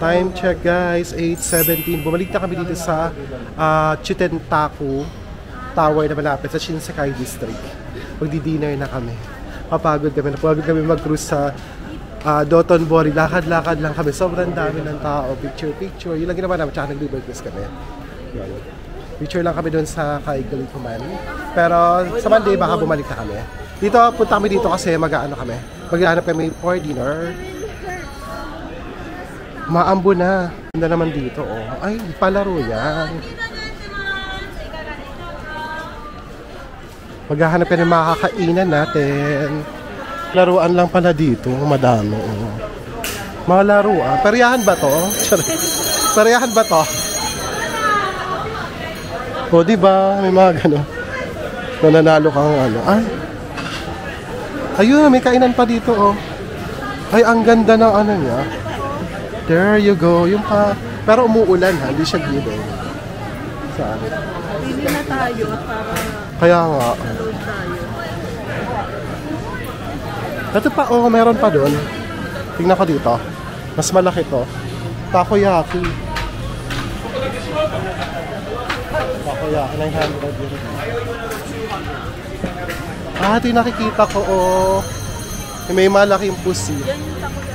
Time check guys, 8:17. Bumalik na kami dito sa Chitentaku Tower na malapit sa Shinsekai District. Magdi-dinner na kami. Napagod kami mag-cruise sa Dotonbori. Lakad-lakad lang kami. Sobrang dami ng tao. Picture. Yun lang ginawa namin. Tsaka nag-river cruise kami. Yun. Picture lang kami doon sa Kaigalikuman. Pero sa Monday baka bumalik na kami. Dito, punta kami dito kasi maghanap kami for dinner. Maambo na. Ganda naman dito, oh. Ay, palaro yan. Maghahanap ka ng makakainan natin. Laruan lang pala dito. Madami, oh. Mga laruan. Pariyahan ba to? Pariyahan ba to? O, diba? May mga gano'n. Nananalo kang ano. Ay. Ayun, may kainan pa dito, oh. Ay, ang ganda ng ano niya. There you go. Yung pa. Pero umuulan ha. Hindi siya given. Saan? Pili na tayo para kaya nga. Naload tayo. Ito pa. Oh, meron pa doon. Tingnan ko dito. Mas malaki to. Takoyaki. Takoyaki. 900 yun. Ito yung nakikita ko. Oh. May malaking pusi. Yan yung takoyaki.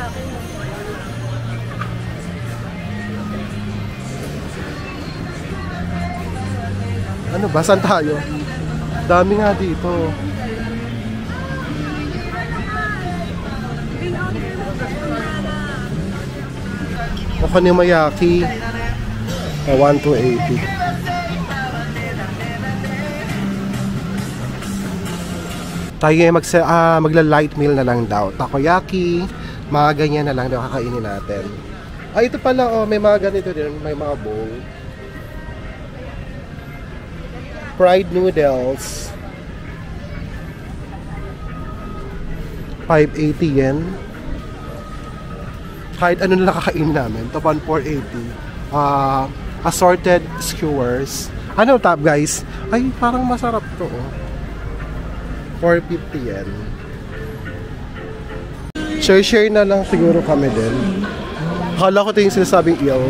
Ano ba? Saan tayo? Dami nga dito. Okonomiyaki. 1,280. Tayo magla-light meal na lang daw. Takoyaki. Mga ganyan na lang daw kakainin natin. Ito pala, oh, may mga ganito din. May mga bowl. Fried noodles. 580 yen. Kahit ano na kakain namin. Ito 480. Assorted skewers. Ano top guys? Ay, parang masarap to. Oh. 450 yen. Share na lang siguro kami din. Akala ko ito yung sinasabing iyaw.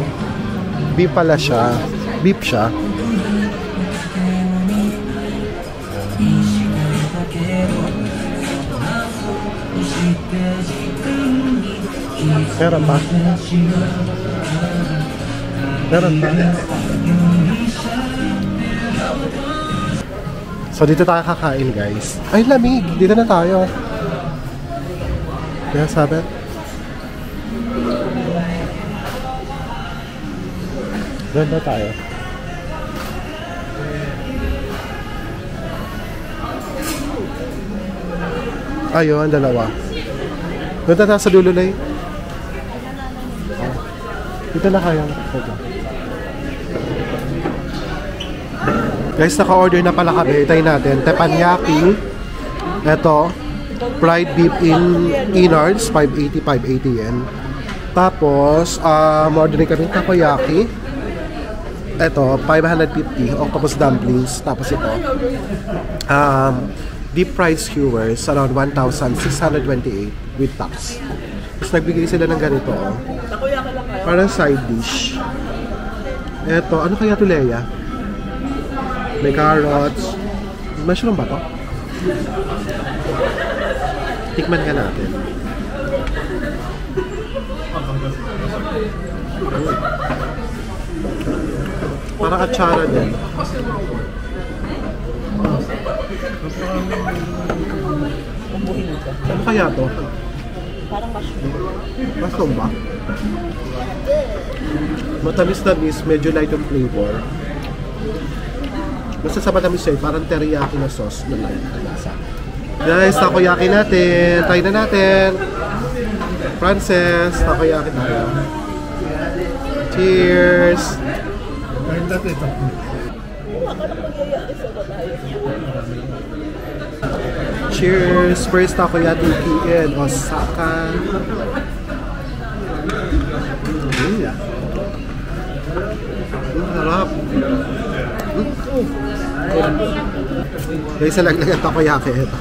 Beef pala siya. Beef siya. Meron pa? Meron pa? So dito tayo kakain guys. Ay lamig! Dito na tayo. Kaya sabi? Doon na tayo. Ayun, dalawa. Doon na tayo sa dulo lang. Dito na kayo. Guys, naka-order na pala kami. Itay natin. Teppanyaki. Ito. Fried beef in innards. 580 yen. Tapos, order kami takoyaki. Ito, 550. Octopus dumplings. Tapos ito. Deep fried skewers. Around 1,628 with tax. Tapos nagbigay sila ng ganito. Oh. Parang side dish. Eto, ano kaya ito, Leia? May carrots. Mushroom ba to? Tikman ka natin. Parang atsara din. Ano kaya to? Parang mushroom. Mushroom ba? Matamis-tamis, medyo light of flavor. Basta sa matamis siya, parang teriyaki na sauce na light ang lasa. Guys, takoyaki natin. Try na natin. Frances, takoyaki tayo. Cheers! Cheers! First takoyaki in Osaka. Harap. Guys, sa laglag ang takoyaki ito.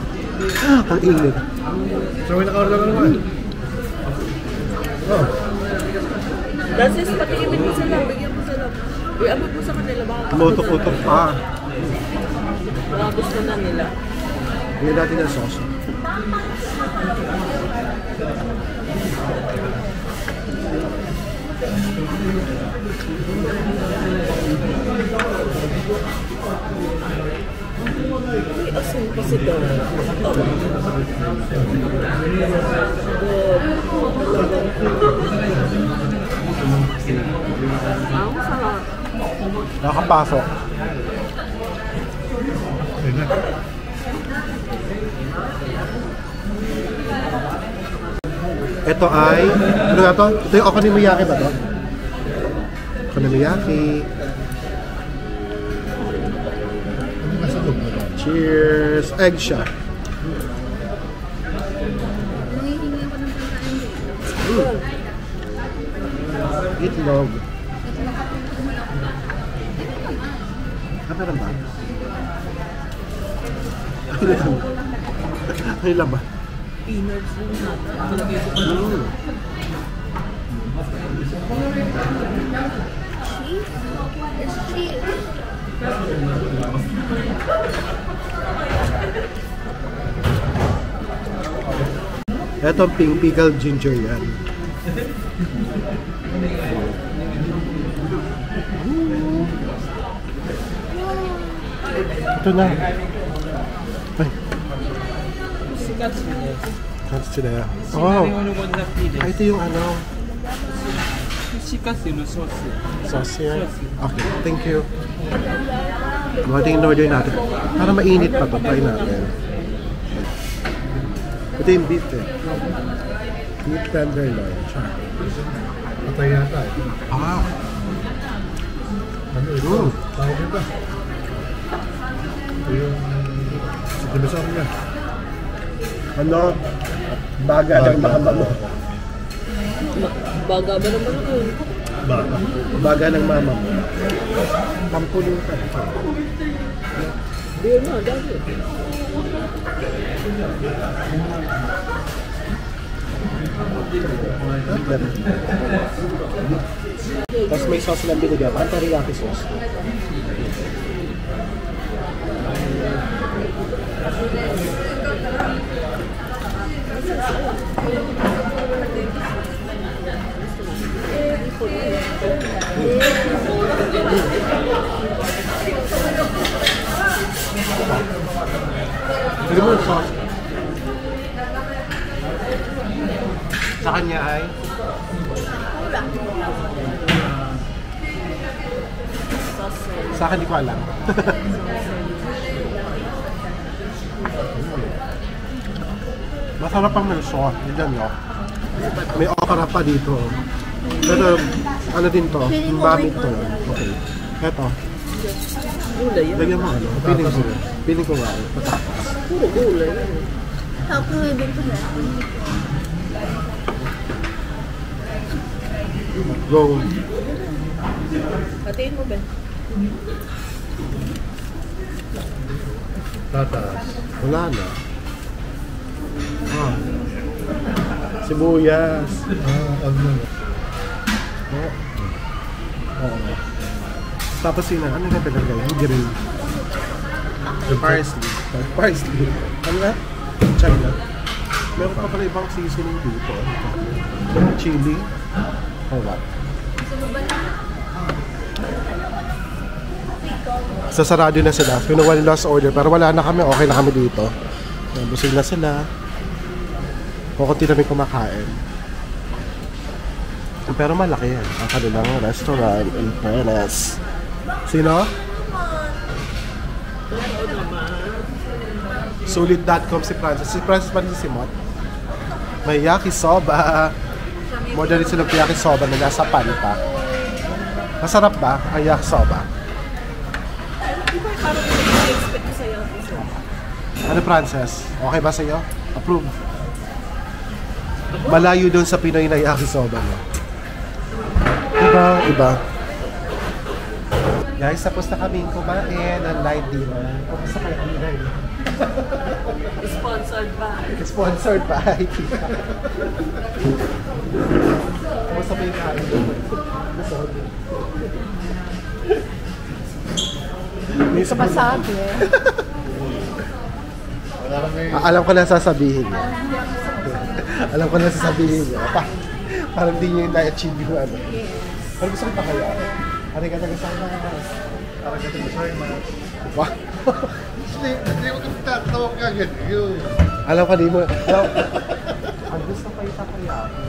Ang init. So, may naka-order ka naman. Oh. Dances, patikimin mo sila. Bigyan mo sila. Iabot mo sa kanila. Baka Tumutok-utok pa. gusto na nila. Hindi natin ang sauce. May asin kasi daw. Ang sarap. Nakapasok. Ito ay, ano nga to? Ito yung okonomiyaki ba to? Okonomiyaki. Cheers! Egg siya. Itlog. Ano lang ba? Ay lang ba? Peanuts yung Ito pink pickled ginger yan. Ito na. Ay. sikat sila. Sila yan. Oh. Ay, ito yung ano. Sikat sila, sauce. Sauce yan. Okay, thank you. Mga in order natin. Para mainit pa to, try natin. Ito yung beef eh. Beef tenderloin. Char. Patay yata eh. Ah. Ano ito? Tawag ito. Ito yung... Sa dinosor niya. Ano? Baga ng mama mo. Baga ba naman yun? Baka. Baga ng mama mo. Pampulutan. Beer na, dami. Tapos may sauce lang binigyan. Parang teriyaki sauce. Bili mo yung sauce. Sa kanya ay? Sa akin, di ko alam. Masarap ang may sauce. Yan, no? May okra pa dito. Pero, ano din to? Bami to. Okay. Eto. Gulay yan. Lagyan mo ano? Piling ko nga. Patatas. Puro gulay. Ako ibig ko na. Go. Hatiin mo, Ben. Tatas. Wala na. Ah. Sibuyas. Ano? Oo. Oo. Tapos yun na, ano na talaga yung grill? Parsley. Parsley. Ano na? China. Meron pa pala ibang seasoning dito. Chili. Or what? Sasarado na sila. Pinuha nila last order pero wala na kami. Okay na kami dito. Busog na sila. Kukunti namin kumakain. Pero malaki yan. Ang kanilang restaurant in Perez. Sino? Sulit.com si Francis. Si Francis pa rin si Simot. May yakisoba. Modern sila ng yakisoba na nasa pan pa. Masarap ba ang yakisoba? Di ba parang expect ko sa'yo? Ano, Francis? Okay ba sa'yo? Approve. Malayo doon sa Pinoy na yakisoba mo. Iba. Guys, tapos na kaming kumain ng light dinner. Kumusta kayo dinner? Sponsored by. Sponsored by. Kumusta ba yung kain? Facebook. Masabi eh. Wala kami. Alam ko na sasabihin niya. Alam ko na sasabihin niya. Parang hindi niya yung na-achieve yung ano. Pero gusto ko pa kaya. Aray ka taga sana. Parang kasi gusto rin mga... Wow. Hindi mo kami tatawag ka agad. Alam ko di mo. Ang gusto ko yung takoyaki.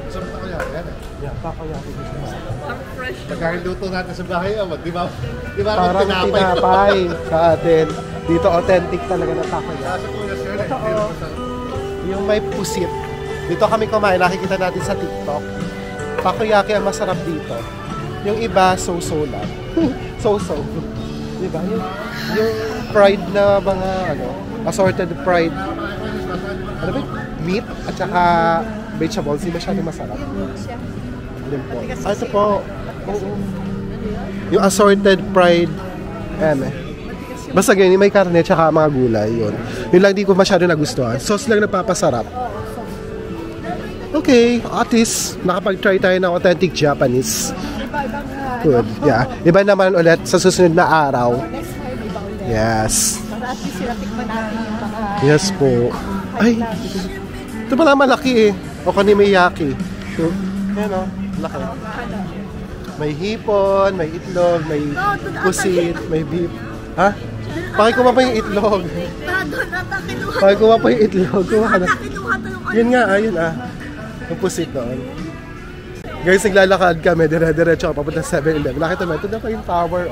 Gusto mo kaya yan eh. Yeah, takoyaki gusto mo. Parang fresh. Nagkakaluto natin sa bahay, di ba? Di ba Parang tinapay sa atin. Dito authentic talaga na takoyaki. Nasa kuya sir eh. Totoo. Yung may pusit. Dito kami kumain, nakikita natin sa TikTok. Takoyaki ang masarap dito. Yung iba, so-so lang. So-so. Diba? Yung fried na mga, assorted fried, ano ba? Meat at saka vegetables, hindi masyadong masarap. Yun po. Ito po. Oo. Yung assorted fried, basta ganyan, may karne at saka mga gulay, yun. Yun lang di ko masyado nagustuhan. Sauce lang napapasarap. Okay, at least nakapag-try tayo ng authentic Japanese. Good, yeah. Iba naman ulit sa susunod na araw. Next time, iba ulit. Yes. Para at least sila tikman natin yung mga... Yes po. Ay, ito pala malaki eh. Okonomiyaki. Yan o, laki. May hipon, may itlog, may pusit, may beef. Ha? Pakikuha pa yung itlog. Doon ata kinuha. Pakikuha pa yung itlog. Kuha ka na. Kinuha to yung Yun nga, ayun yung pusit doon. Guys, naglalakad kami, dire-diretso ako papunta sa 7-Eleven. Nakita mo, ito na pa yung tower,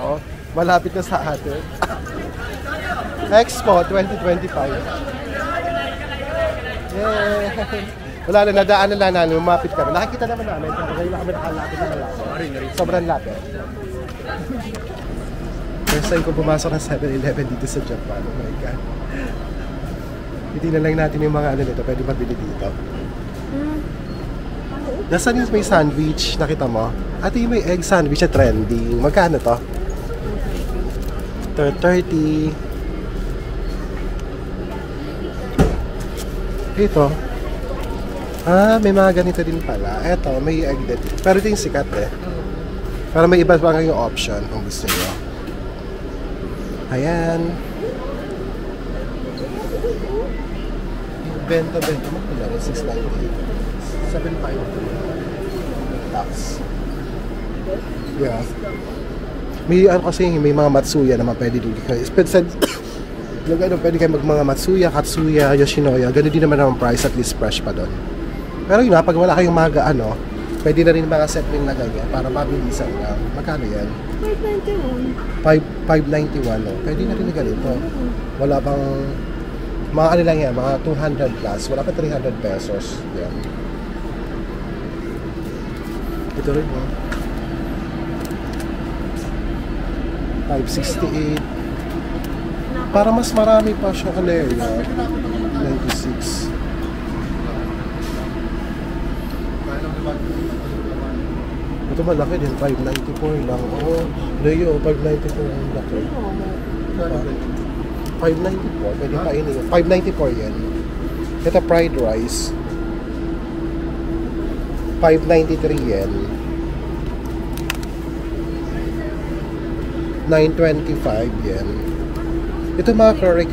malapit na sa atin. Expo 2025. Yay! Wala na, nadaanan lang namin, umapit kami. Nakikita naman namin, pero ngayon na kami nakalapit na malapit. Sobrang lapit. First time ko pumasok ng 7-Eleven dito sa Japan. Oh my God. Titignan lang natin yung mga nito, pwede mabili dito. Nasaan yung may sandwich? Nakita mo? Ate yung may egg sandwich na trending. Magkano to? 30. Ito. May mga ganito din pala. Ito, may egg din. Pero ito yung sikat eh. Pero may iba pa yung option kung gusto nyo. Ayan. Bento mo pala rin, 698. 7.5 tax. Yeah. May kasi may mga Matsuya naman pwede din kayo. Pwede kayo mga Matsuya, Katsuya, Yoshinoya. Ganun din naman ang price, at least fresh pa doon. Pero yun pag wala kayong mga pwede na rin mga set ring na ganyan para mabilisan lang. Magkano yan? 591. Pwede na rin na ganito. Wala bang mga lang yan, mga 200 plus. Wala pa 300 pesos. Yan. Ito rin 568. Para mas marami pa siya area. 96. Ito malaki din, 594 lang. Leo, 594 ang laki. 594, pwede pa ini. 594 yan. Ito fried rice. 593 yen. 925 yen. Ito mga curry.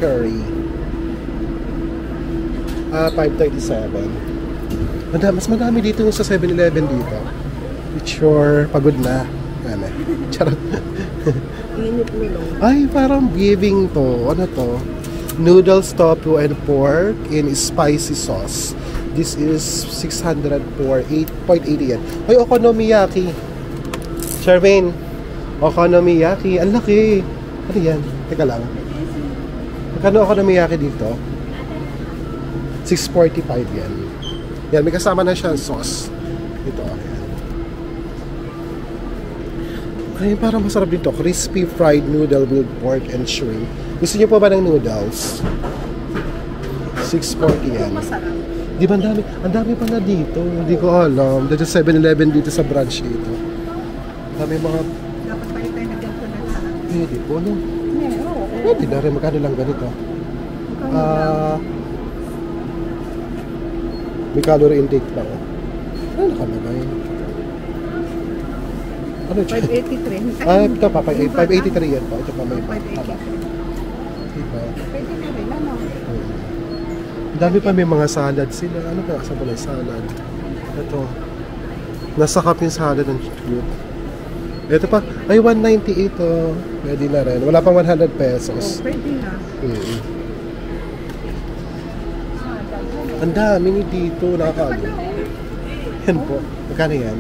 537. Mas madami dito yung sa 7-Eleven dito. Sure, pagod na. Charot. Init mo lang. Ay, parang giving to. Ano to? Noodles, tofu, and pork in spicy sauce. This is 600 for 8.80 yen. Ay, okonomiyaki. Charmaine, okonomiyaki. Ang laki. Ano yan? Teka lang. Magkano okonomiyaki dito? 645 yen. Yan, may kasama na siya sauce. Ito, ayan. Ay, parang masarap dito. Crispy fried noodle with pork and shrimp. Gusto niyo po ba ng noodles? 640 yan. Masarap. Di ba ang dami pa na dito. Hindi ko alam. Dito 7-Eleven dito sa branch dito. Ang dami mga... Dapat pa rin tayo nagganto na lahat. Pwede po, no? Oo. Pwede na rin. Magkano lang ganito? May calorie intake lang. Ano nakalagay? Ano ito? 583. Ah, ito pa, 583 yan po. Ito pa may pa. 583. Diba? Pwede na rin, ano? Ang dami pa may mga salad sila. Ano ba? Saan ba may salad? Ito. Nasa cup yung salad ng cute. Ito pa. Ay, 198 oh. Pwede na rin. Wala pang 100 pesos. Pwede na. Ang dami ni dito. Nakakagod. Yan po. Magkano yan?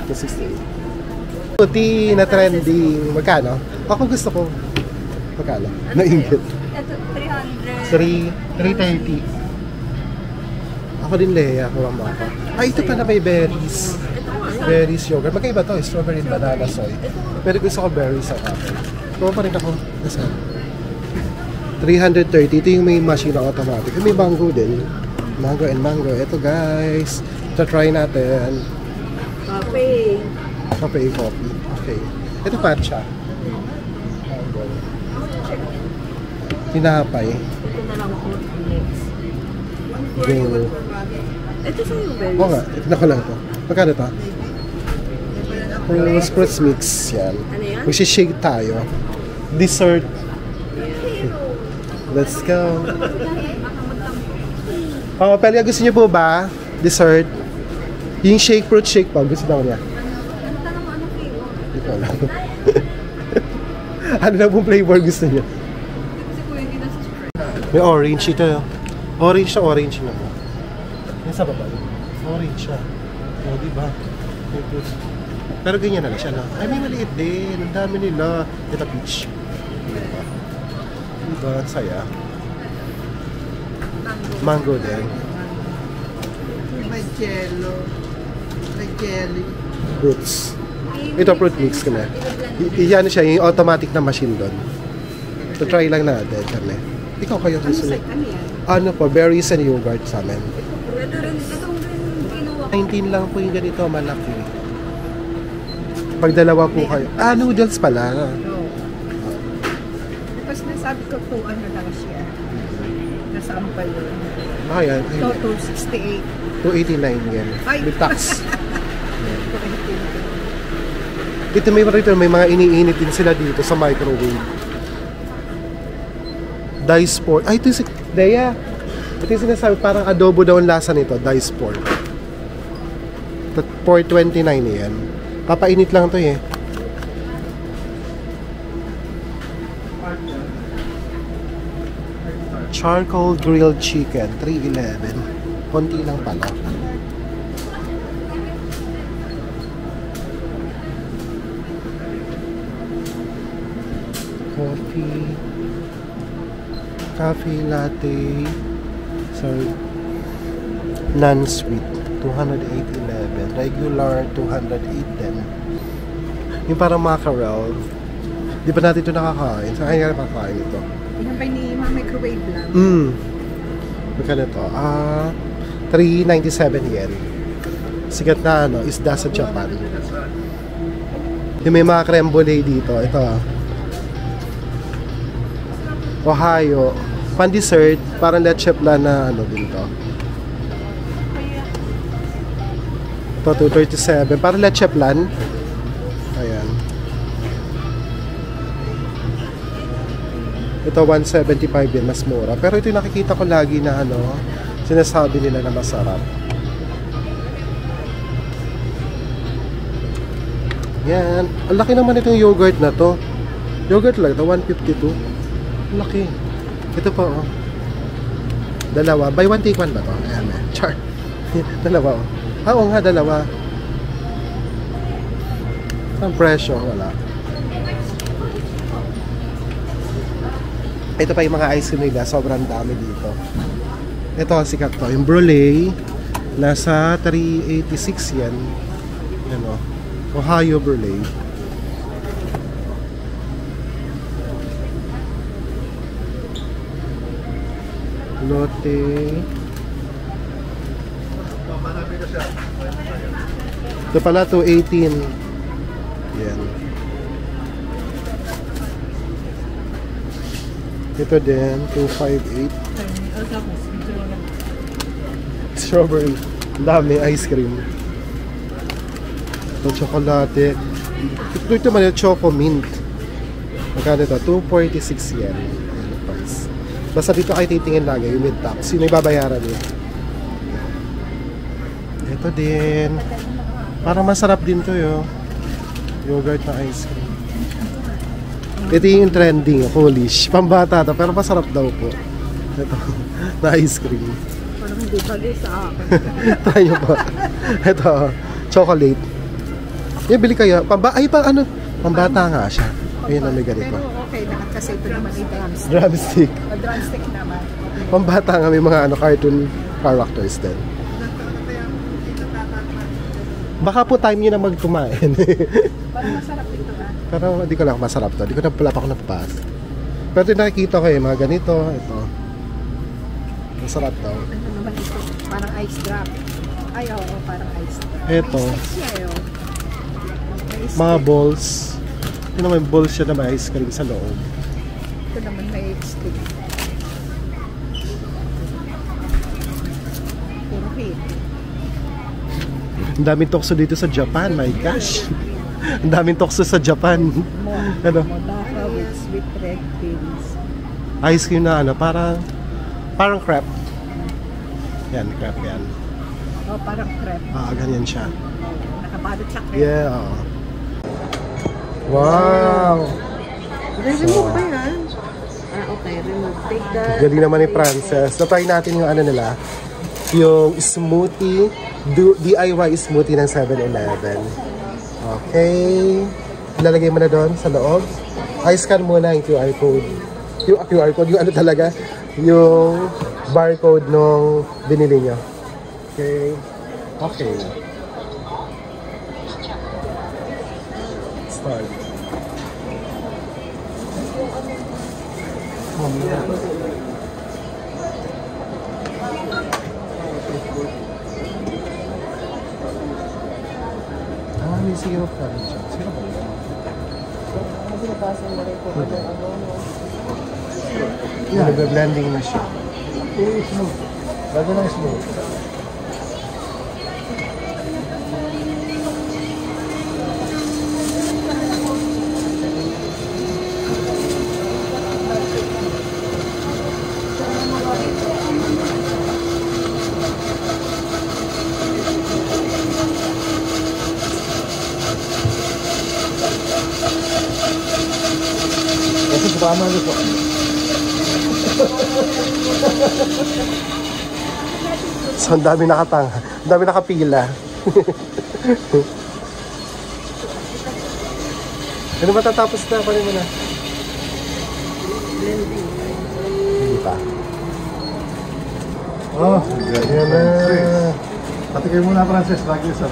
268. Puti na trending. Magkano? Ako gusto ko. Magkano? Nainggit. Ito, 300. 330. Ako din, Lea. Kuha mo ako. Ay, ito pala may berries. Berries yogurt. Magkaiba to. Strawberry and banana soy. Pero gusto ko berries ang akin. Kuha pa rin ako. Nasaan? 330. Ito yung may machine na automatic. May mango din. Mango and mango. Ito guys. Ito try natin. Cafe. Cafe coffee. Okay. Ito matcha. Mango. Tinapay. Ito na lang po. Next. Go. Ito sa yung berries. Oo nga. Tignan ko lang ito. Magkano ito? Fruits mix. Yan. Ano yan? Magsishake tayo. Dessert. Let's go. Oh, Pelia, gusto niyo po ba? Dessert? Yung shake, fruit shake pa. Gusto daw niya. Hindi ko alam. Ano na pong flavor gusto niya? May orange ito. Orange na orange na po. Yan sa baba. Orange siya. O, diba? Pero ganyan na lang siya, no? Ay, may maliit din. Ang dami nila. Ito peach. Diba? Ang saya. Mango din. May jello. May jelly. Fruits. Ito fruit mix ka na. Iyan siya, yung automatic na machine doon. So try lang natin kami. Ikaw kayo gusto niyo. Ano yan? Ano po, berries and yogurt sa amin. Ito rin, itong rin kinuha ko. 19 lang po yung ganito, malaki. Pag dalawa po kayo. Ah, noodles pala. No. Tapos nasabi ko to, ano lang siya. Nasampal yun. Ah, yan. Ito, 268. 289 yan. Ay. With tax. Ito may mga iniinit din sila dito sa microwave. Dice pork. Ay, ito yung Dea. Ito yung sinasabi, parang adobo daw ang lasa nito. Dice pork. 429 yan. Papainit lang to eh. Charcoal grilled chicken. 311. Konti lang pala. Coffee latte, sorry, non-sweet, 208.11, regular, 208.10. Yung parang mackerel, di ba natin ito nakakain? Saan kaya nakakain ito? Yan ba ni microwave lang? Magkano ito? 397 yen. Sikat na isda sa Japan. Yung may mga creme brulee dito, ito Ohio, pan-dessert, parang leche plan na din to. Ito, 237, parang leche plan. Ayan. Ito, 175 din, mas mura. Pero ito yung nakikita ko lagi na sinasabi nila na masarap. Yan. Ang laki naman itong yogurt na to. Yogurt lang ito, 152. Laki. Ito po, oh. Dalawa. Buy one, take one ba to? Ayan, char. Dalawa, oh. Oo nga, dalawa. Ang presyo, wala. Ito pa yung mga ice cream nila. Sobrang dami dito. Ito, sikat to. Yung brulee, nasa 386 yan. Ohio brulee. Lotte. Ito pala, 218. Yan. Ito din, 258. Strawberry. Ang dami, ice cream. Ito, chocolate. Ito naman yung choco mint. Magkano ito? 246 yen. Ayan ang price. Basta dito kayo titingin lagi, yung mid-tax. Sino yung babayaran niya? Ito din. Parang masarap din to yo. Yogurt na ice cream. Ito yung trending, Polish. Pambata to, pero masarap daw po. Ito, na ice cream. Parang hindi bagay sa akin. Try nyo po. Ito, chocolate. Bili kayo. Pambata nga siya. Ayun ang may ganito. Pero okay na kasi ito naman ay drumstick. Drumstick. O drumstick naman. Pambata nga, may mga cartoon characters din. Baka po time nyo na magkumain. Parang masarap ito Pero hindi ko lang masarap to. Hindi ko na pala pa ako napapas. Pero nakikita ko mga ganito. Ito. Masarap to. Ano naman ito? Parang ice drop. Ay, oo, parang ice drop. Ito. May stick siya, oh. May Mga stick. balls. Ito naman balls siya na may ice cream sa loob. Ito naman may stick. Puro hit. Ang daming tokso dito sa Japan. My gosh. Ang daming tokso sa Japan. Ano? Modaha with sweet red beans. Ice cream na parang crepe. Yan, crepe yan. Oh, parang crepe. Ganyan siya. Nakabalot sa crepe. Yeah. Wow! Remove ba yan? Okay. Remove. Take the... Galing naman ni Frances. Na-try natin yung ano nila. Yung smoothie. DIY smoothie ng 7-Eleven. Okay. Ilalagay mo na doon sa loob. I-scan muna yung QR code. Yung QR code, yung ano talaga. Yung barcode nung binili nyo. Okay. Okay. Start. May syrup pa rin siya. Syrup pa rin. Yeah. Nag-blending na siya. Smooth. Bago lang smooth. Kasi tama na po. So, ang dami nakatanga. Ang dami nakapila. Ano matatapos na? Paano mo na? Hindi pa. Oh, Yan na. Patigay muna, Frances. Lagi sa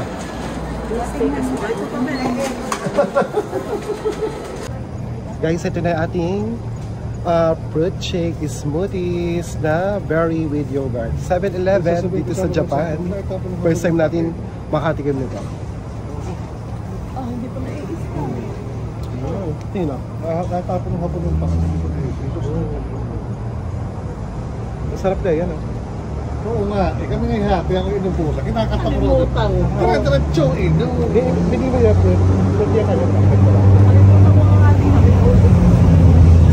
Guys, ito na ating fruit shake smoothies na berry with yogurt. 7-Eleven dito sa Japan. First time natin makatikim nito. Hindi pa naiisip. Oh, tingin na. Natapon ng hapon ng pakasal. Masarap na yan. Oo nga. Kami ngayon happy ako inubusan. Kinakanta ko rin. Kalimutan. Diretso eh. Hindi mo yan, fruit. Fruit yan kayo.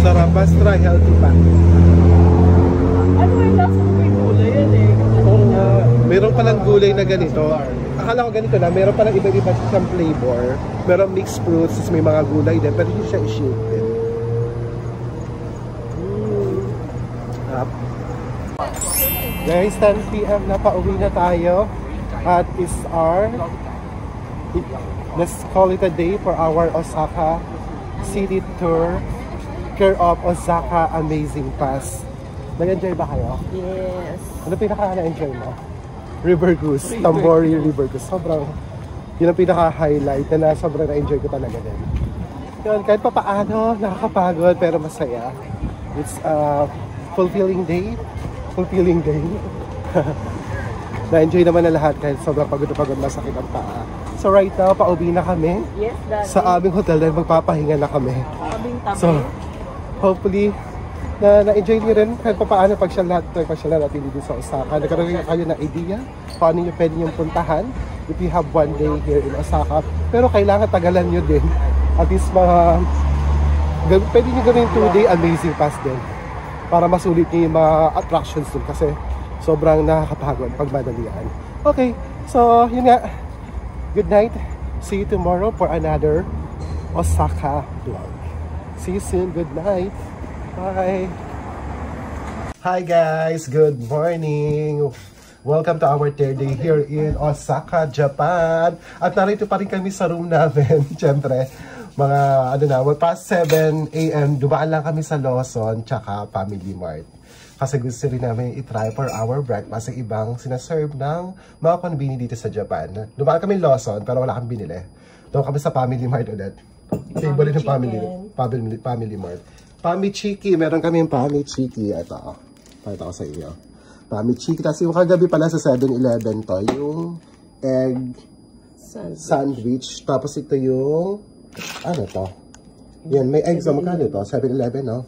Sarap. Mas try healthy pa. Ano yung lasa ng may gulay yan eh? Oo nga. Meron palang gulay na ganito. Akala ko ganito na, meron palang iba-iba siyang flavor. Meron mixed fruits, may mga gulay din, pero hindi siya i-shake din. Guys, 10 PM na, pauwi na tayo. At is let's call it a day for our Osaka city tour. Care of Osaka Amazing Pass. Nag-enjoy ba kayo? Yes. Ano pinaka-na-enjoy mo? River Goose, Tambori River Goose. Sobrang, yun ang pinaka-highlight na sobrang na-enjoy ko talaga din. Yun, kahit pa paano, nakakapagod pero masaya. It's a fulfilling day. Fulfilling day. Na-enjoy naman na lahat kahit sobrang pagod na pagod, masakit ang paa. So right now, pauwi na kami Yes, Daddy. sa aming hotel dahil magpapahinga na kami. Aming tabi. So, hopefully, na-enjoy niyo rin kahit pa paano pagsyal natin dito sa Osaka. Nagkaroon kayo ng idea paano nyo pwede yung puntahan if you have one day here in Osaka. Pero kailangan tagalan nyo din. At least pwede nyo gawin 2-day amazing pass din. Para masulit nyo yung mga attractions dun. Kasi sobrang nakakapagod pag madalian. Okay, so yun nga. Good night. See you tomorrow for another Osaka vlog. See you soon. Good night. Bye. Hi guys, good morning. Welcome to our third day here in Osaka, Japan. At narito pa rin kami sa room namin. Siyempre, mga past 7 AM, dumaan lang kami sa Lawson tsaka Family Mart. Kasi gusto rin namin i-try for our breakfast ang ibang sinaserve ng mga konbini dito sa Japan. Dumaan kami Lawson pero wala kami binili. Doon kami sa Family Mart ulit. Table rin ng Family Mart. Pamichiki, meron kami yung Pamichiki. Ito, pakita ko sa inyo. Pamichiki. Tapos yung kagabi pala sa 7-Eleven to, yung egg sandwich. Tapos ito yung, ano to? Yan, may egg sa magkano ito? 7-Eleven, no?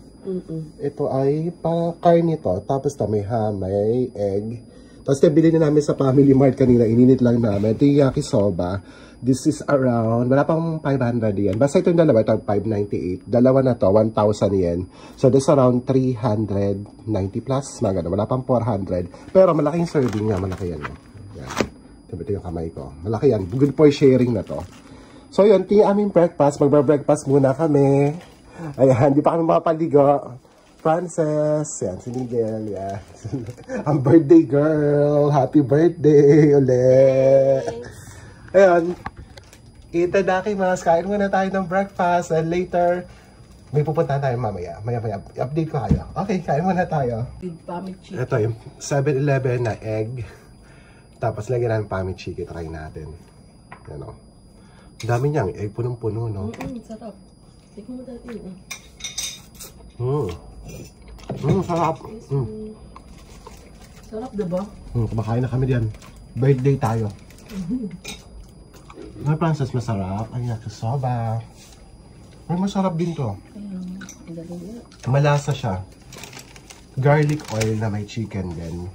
Ito ay carne to. Tapos ito may ham, may egg. Tapos ito bilhin na namin sa Family Mart kanina. Ininit lang namin. Ito yung yakisoba. This is around, wala pang 500 yen. Basta itong dalawa, ito 598. Dalawa na to, 1,000 yen. So this around 390 plus. Mga ganun. Wala pang 400. Pero malaking serving nga, malaki yan. Yan. Ito yung kamay ko. Malaki yan. Good for sharing na to. So yun, ito yung aming breakfast. Magba-breakfast muna kami. Ayan, di pa kami makapaligo. Frances, yan, si Miguel, yan. Ang birthday girl. Happy birthday ulit. Ayan, itadakimasu, kain muna tayo ng breakfast and later, may pupuntahan tayo mamaya. Maya-maya, update ko kayo. Okay, kain muna tayo. Ito yung 7-Eleven na egg. Tapos lagyan natin pamichiki, try natin. Yan o. Dami niyang egg, punong-puno, no? Sarap. Tignan mo dati yun. Sarap. Sarap, diba? Kumakain na kami diyan. Birthday tayo. Ay, Frances, masarap. Ay, yakisoba. Ay, masarap din to. Malasa siya. Garlic oil na may chicken din.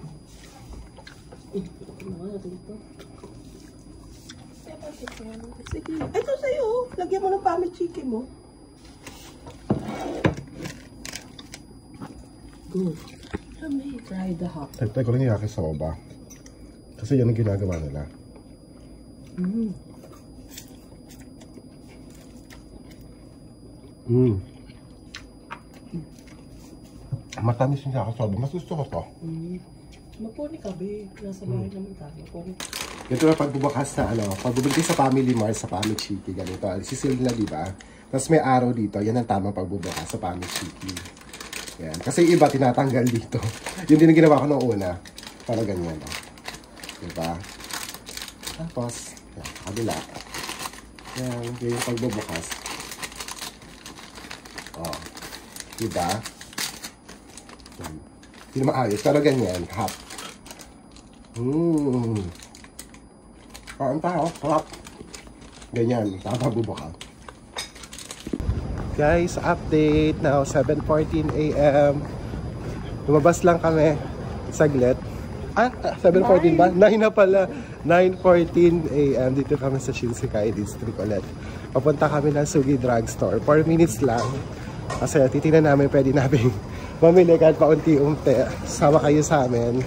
Sige. Ito sa'yo. Lagyan mo ng pamichiki mo. Good. Let me try the hot. Tagtag ko lang yung yakisoba. Kasi yan ang ginagawa nila. Matamis yung yakisoba. Mas gusto ko to. Mapuni ka, be. Nasa bahay naman tayo. Ito na pagbubukas na pagbubili sa Family Mart sa Pamichiki, ganito. Sisil na, di ba? Tapos may araw dito. Yan ang tamang pagbubukas sa Pamichiki. Yan. Kasi iba tinatanggal dito. Yun din ang ginawa ko noong una. Para ganyan. Diba? Tapos, yan, kabila. Yan, yung pagbubukas. Diba? Yan. Hindi naman ayos, pero ganyan, hot. Kain tayo, sarap. Ganyan, pagbubukas. Guys, update now, 7:14 AM. Lumabas lang kami, saglit. 7:14 ba? 9 na pala. 9:14 AM. Dito kami sa Shinsekai District ulit. Papunta kami ng Sugi Drugstore. 4 minutes lang. Kasi titignan namin, pwede namin mamili kahit paunti-unti. Sama kayo sa amin.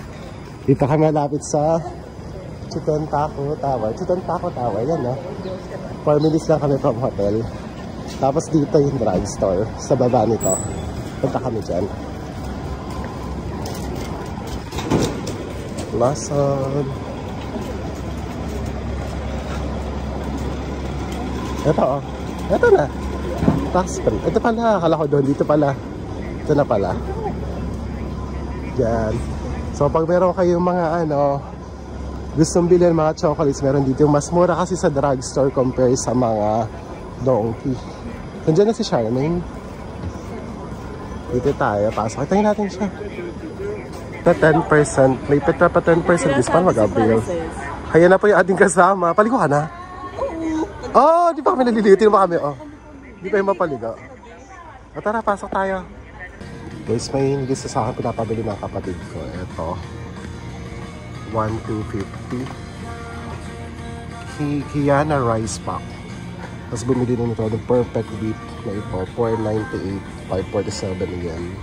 Dito kami malapit sa Chitentako Tower. Chitentako Tower, yan no? 4 minutes lang kami from hotel. Tapos dito yung drugstore. Sa baba nito. Punta kami dyan. Lawson. Ito oh. Ito na. Tax free. Ito pala. Akala ko doon. Dito pala. Ito na pala. Yan. So pag meron kayong mga gustong bilhin mga chocolates, meron dito yung mas mura kasi sa drugstore compare sa mga Donkey. Nandiyan na si Charmaine. Dito tayo. Pasok. Itayin natin siya. Pa 10%. May petra pa 10% discount mag-avail. Kaya na po yung ating kasama. Paligo ka na? Oo. Di pa kami naliligo. Tino ba kami? Di pa yung mapaligo. O tara, pasok tayo. Guys, may gusto sa akin pinapabili ng kapatid ko. Ito. 1,250. Kiana rice pack. Tapos bumili din ito ng perfect wheat na ito, 498, 547 yan.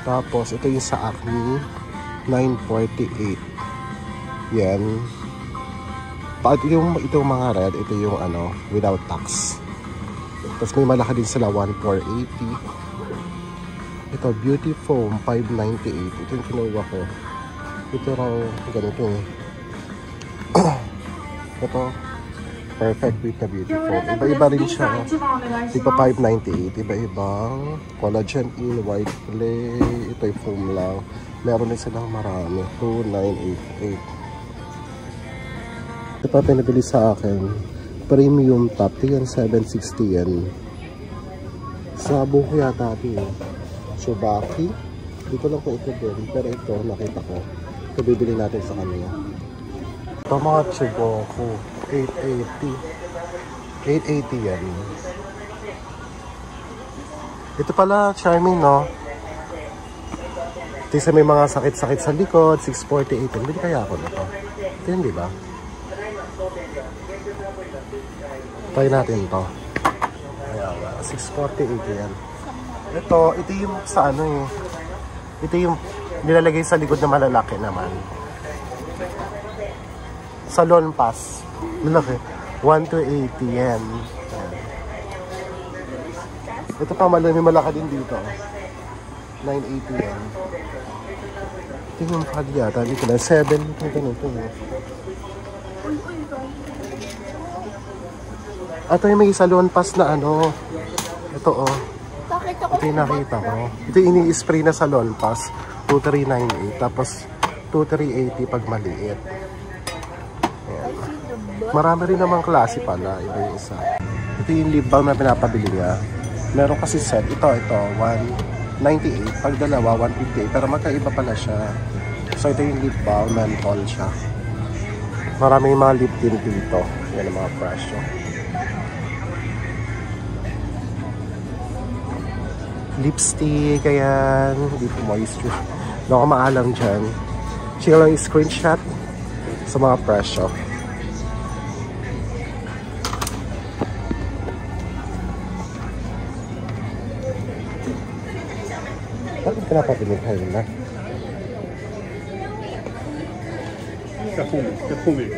Tapos ito yung sa Acme, 948. Yan. Itong mga red, ito yung ano, without tax. Tapos may malaki din sila, 1480. Ito, Beauty Foam, 598. Ito yung kinuha ko. Ito raw, ganito eh. Ito, perfect with na Beauty Foam. Iba-iba rin siya. Iba 598. Iba-ibang collagen in white clay. Ito yung foam lang. Meron din silang marami. 2988. Ito pa pinabili sa akin. Premium top. Ito yan, 760 yan. Sa buko yata ito eh. Shubaki. Dito lang po ito din. Pero ito, nakita ko. Ito bibili natin sa kanila. Ito mga Chiboko. 880. 880 yan. Ito pala, charming, no? Ito sa may mga sakit-sakit sa likod. 648. Bili kaya ako nito. Ito yun, di ba? Try natin ito. Ayan, 648 yan. Ito yung sa ano eh. Ito yung nilalagay sa likod na malalaki naman. Salon Pass. Malaki. 1280 yan. Ito pa may malaki din dito. 980 yan. Ito yung pad yata. Dito na 7. Ito ganito eh. Ito yung may Salon Pass na ano. Ito oh. Ito yung nakita ko. Ito yung ini-spray na Salon Pass. 2398. Tapos 2380 pag maliit. Ayan. Marami rin namang klase pala. Iba yung isa. Ito yung lip balm na pinapabili niya. Meron kasi set. Ito. 198. Pag dalawa, 158. Pero magkaiba pala siya. So ito yung lip balm. Menthol siya. Maraming mga lip tint dito. Yan ang mga presyo. Lipstick, ayan. Hindi po moisture. Hindi ako maalam dyan. Siya lang yung screenshot sa mga presyo. Bakit ka napapinit kayo na? Perfume.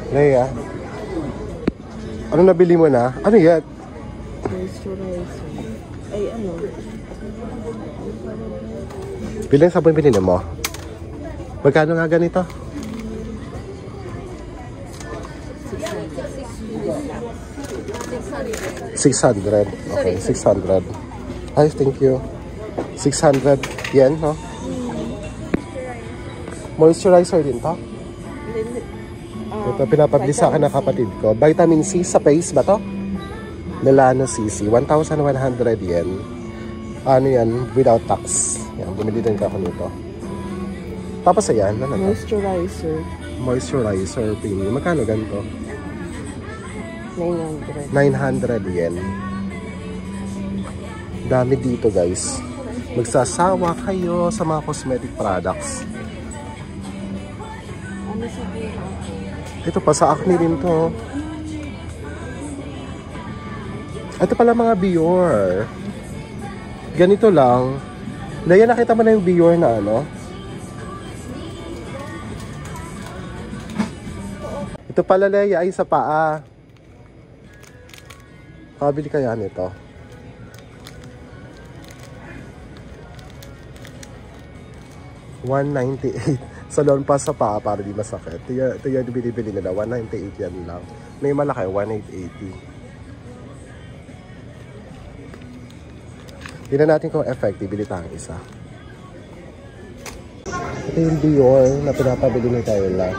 Leia, ano nabili mo na? Ano yan? Moisturizer. Ay, ano? Bilang sabon binili mo? Magkano nga ganito? 600. Okay, 600. Ay, thank you. 600 yen, no? Moisturizer din to? Ito, pinapabili sa akin ng kapatid ko. Vitamin C sa face ba to? Milano CC. 1,100 yen. Ano yan? Without tax. Yan, bumili din ako nito. Tapos ayan, ano to? Moisturizer. Moisturizer premium. Magkano ganito? 900. 900 yen. Dami dito, guys. Magsasawa kayo sa mga cosmetic products. Ano sabihin ako? Ito pa sa Acne rin to. Ito pala mga Bior. Ganito lang. Leia, nakita mo na yung Bior na ano? Ito pala, Leia, ay sa paa. Pabili kaya nito. $198. Salon Pass sa paa para di masakit. Ito yan binibili nila. 198 yan lang. May malaki, 1,880. Tignan natin kung effective. Bili tayong isa. Ito yung Dior na pinapabili ni Kayla.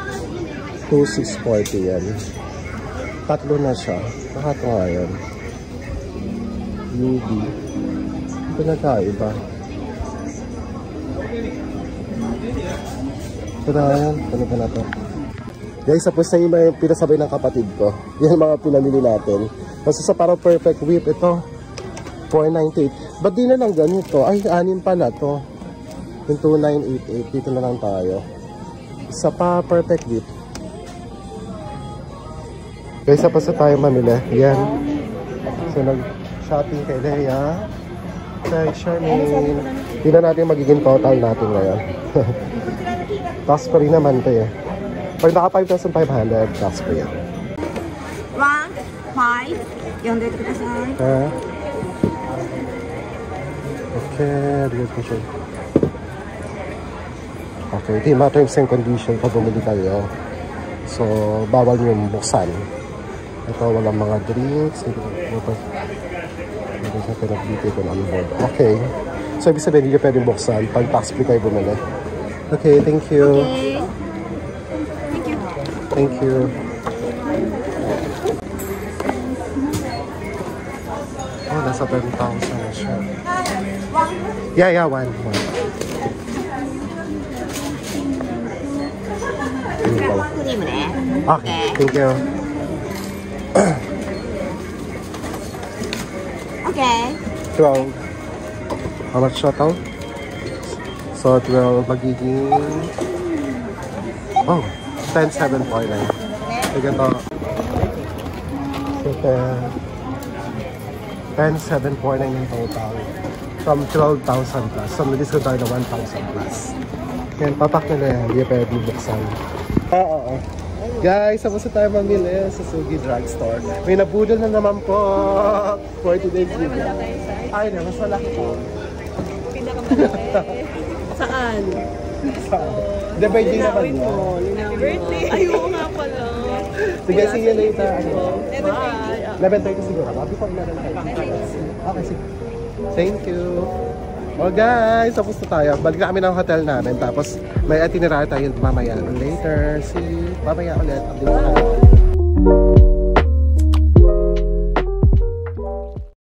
2,640 yan. Tatlo na siya. Nakato nga yan. UV. Ito na tayo ba? Ito na yan. Ano pa na to? Guys, tapos na yung pinasabay ng kapatid ko. Yan mga pinamili natin. Kasi sa parang perfect whip, ito, 498. Ba't di na lang ganito? Ay, 6 pala to. Yung 2988. Dito na lang tayo. Isa pa perfect whip. Guys, tapos na tayo mamili. Yan. So, nag-shopping kay Leia. Kay Charmaine. Tingnan natin yung magiging total natin ngayon. Tax free naman ito eh. Pag naka 5,500, tax free yan. 1、5、読んでください。 Okay, real question. Okay, ito yung mga terms and conditions pag bumili kayo. So, bawal yung buksan. Ito, walang mga drinks. Ito na pinag-detail ko on board. Okay. So, ibig sabihin, hindi nyo pwedeng buksan pag tax free kayo bumili. Okay, thank you. Okay. Thank you. Oh, nasa 10,000 na siya. Yeah, one. Okay, thank you. Okay. 12. How much total? So, 12 magiging... Oh, 10,749. Sige to. So, 10,749 yung total. From 12,000 plus. So, may-discount tayo na 1,000 plus. Yan, papak nila yan. Hindi pwede buksan. Oo. Guys, tapos na tayo mamili sa Sugi Drugstore. May nabudol na naman po for today's video. Ay, na, mas malaki po. Saan? The birthday naman mo. Happy birthday! Ayoko nga pala. Sige, see you later. Bye! 11:30 siguro. Before 11:30. Okay, sige. Thank you. Oh guys, tapos na tayo. Balik na kami ng hotel namin. Tapos may itinerary tayo mamaya. Later. See you. Mamaya ulit. Update tayo.